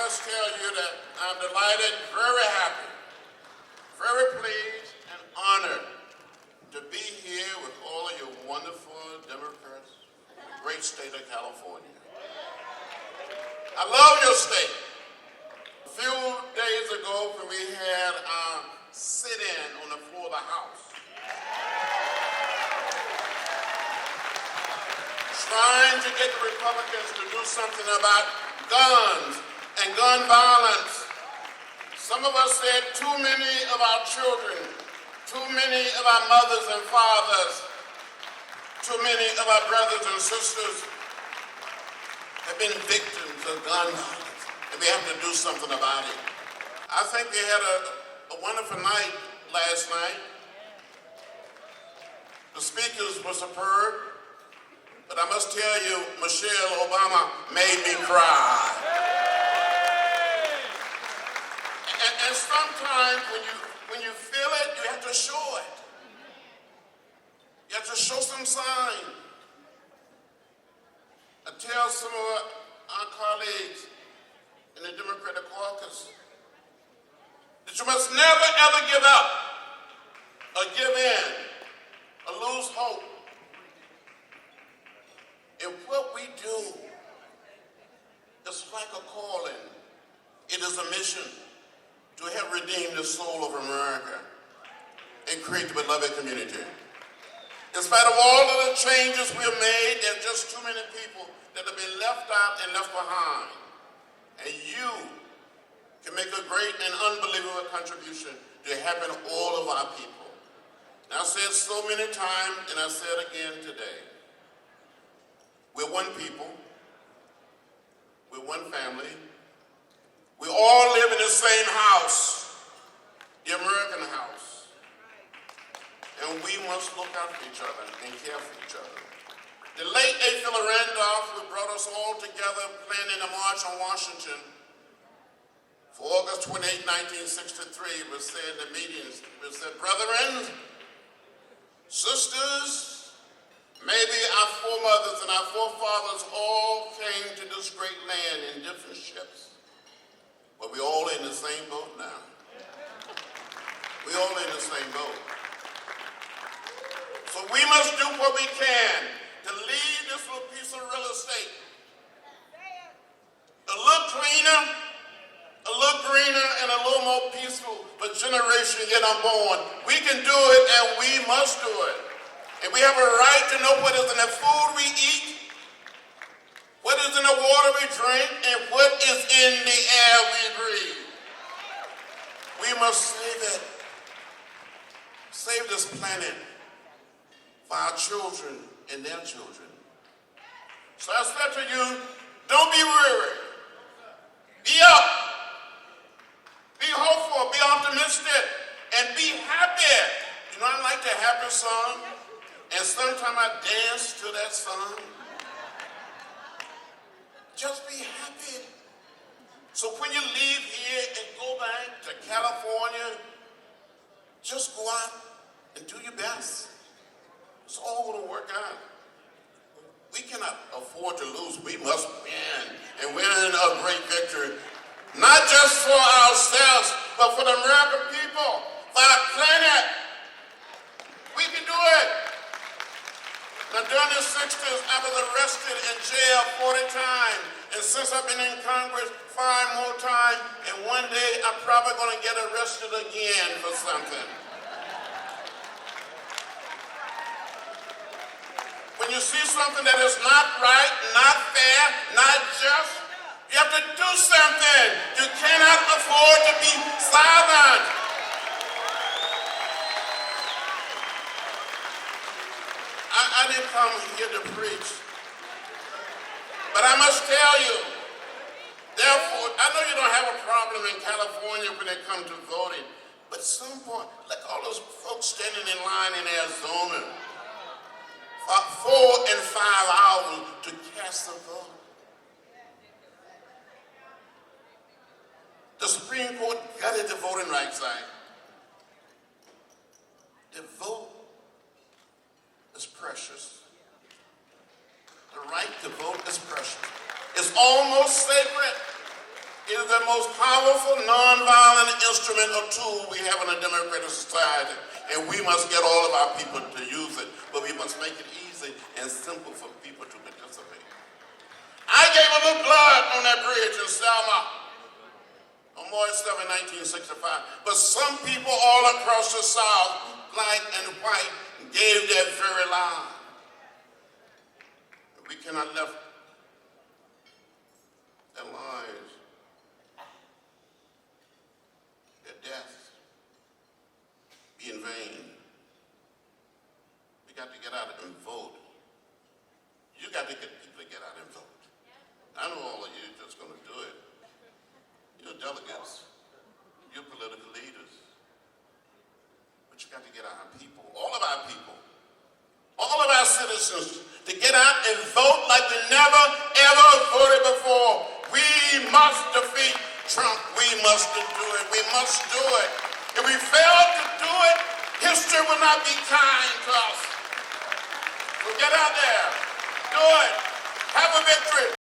must tell you that I'm delighted, very happy, very pleased, and honored to be here with all of you wonderful Democrats from the great state of California. I love your state. A few days ago, when we had our sit-in on the floor of the House, trying to get the Republicans to do something about guns and gun violence. Some of us said too many of our children, too many of our mothers and fathers, too many of our brothers and sisters have been victims of gun violence, and we have to do something about it. I think we had a wonderful night last night. The speakers were superb. But I must tell you, Michelle Obama made me cry. And sometimes when you feel it, you have to show it. You have to show some sign. I tell some of our colleagues in the Democratic caucus that you must never ever give up or give in or lose hope. And what we do is like a calling. It is a mission to help redeem the soul of America and create the beloved community. In spite of all of the changes we have made, there are just too many people that have been left out and left behind. And you can make a great and unbelievable contribution to helping all of our people. And I've said so many times, and I say it again today. We're one people, we're one family, we all live in the same house, the American house, and we must look out for each other and care for each other. The late April Randolph, who brought us all together planning a march on Washington for August 28, 1963, was said in the meetings, was said, brethren, sisters, maybe our foremothers and our forefathers all came to this great land in different ships, but we're all in the same boat now. We're all in the same boat. So we must do what we can to leave this little piece of real estate a little cleaner, a little greener, and a little more peaceful for generations yet unborn. We can do it, and we must do it. And we have a right to know what is in the food we eat, what is in the water we drink, and what is in the air we breathe. We must save it. Save this planet for our children and their children. So I said to you, don't be weary. Be up. Be hopeful. Be optimistic. And be happy. You know, I like the happy song. And sometimes I dance to that song. Just be happy. So when you leave here and go back to California, just go out and do your best. It's all going to work out. We cannot afford to lose. We must win. And win a great victory. Not just for ourselves, but for the American people, for our planet. We can do it. Now, during the 60s, I was arrested in jail 40 times. And since I've been in Congress 5 more times, and one day I'm probably going to get arrested again for something. When you see something that is not right, not fair, not just, you have to do something. You cannot afford to be silent. I didn't come here to preach, but I must tell you, therefore, I know you don't have a problem in California when it comes to voting, but at some point, like all those folks standing in line in Arizona for 4 and 5 hours to cast a vote. The Supreme Court gutted the Voting Rights Act. The vote is precious. The right to vote is precious. It's almost sacred. It is the most powerful nonviolent instrument or tool we have in a democratic society, and we must get all of our people to use it, but we must make it easy and simple for people to participate. I gave a little blood on that bridge in Selma on March 7, 1965, but some people all across the South, black and white, gave their very lives. We cannot let their lives, their deaths, be in vain. We got to get out and vote. You got to get people to get out and vote. I know all of you are just going to do it. You're delegates. You're political leaders. But you got to get our people, all of our people, all of our citizens, to get out and vote like we never, ever voted before. We must defeat Trump. We must do it. We must do it. If we fail to do it, history will not be kind to us. So get out there. Do it. Have a victory.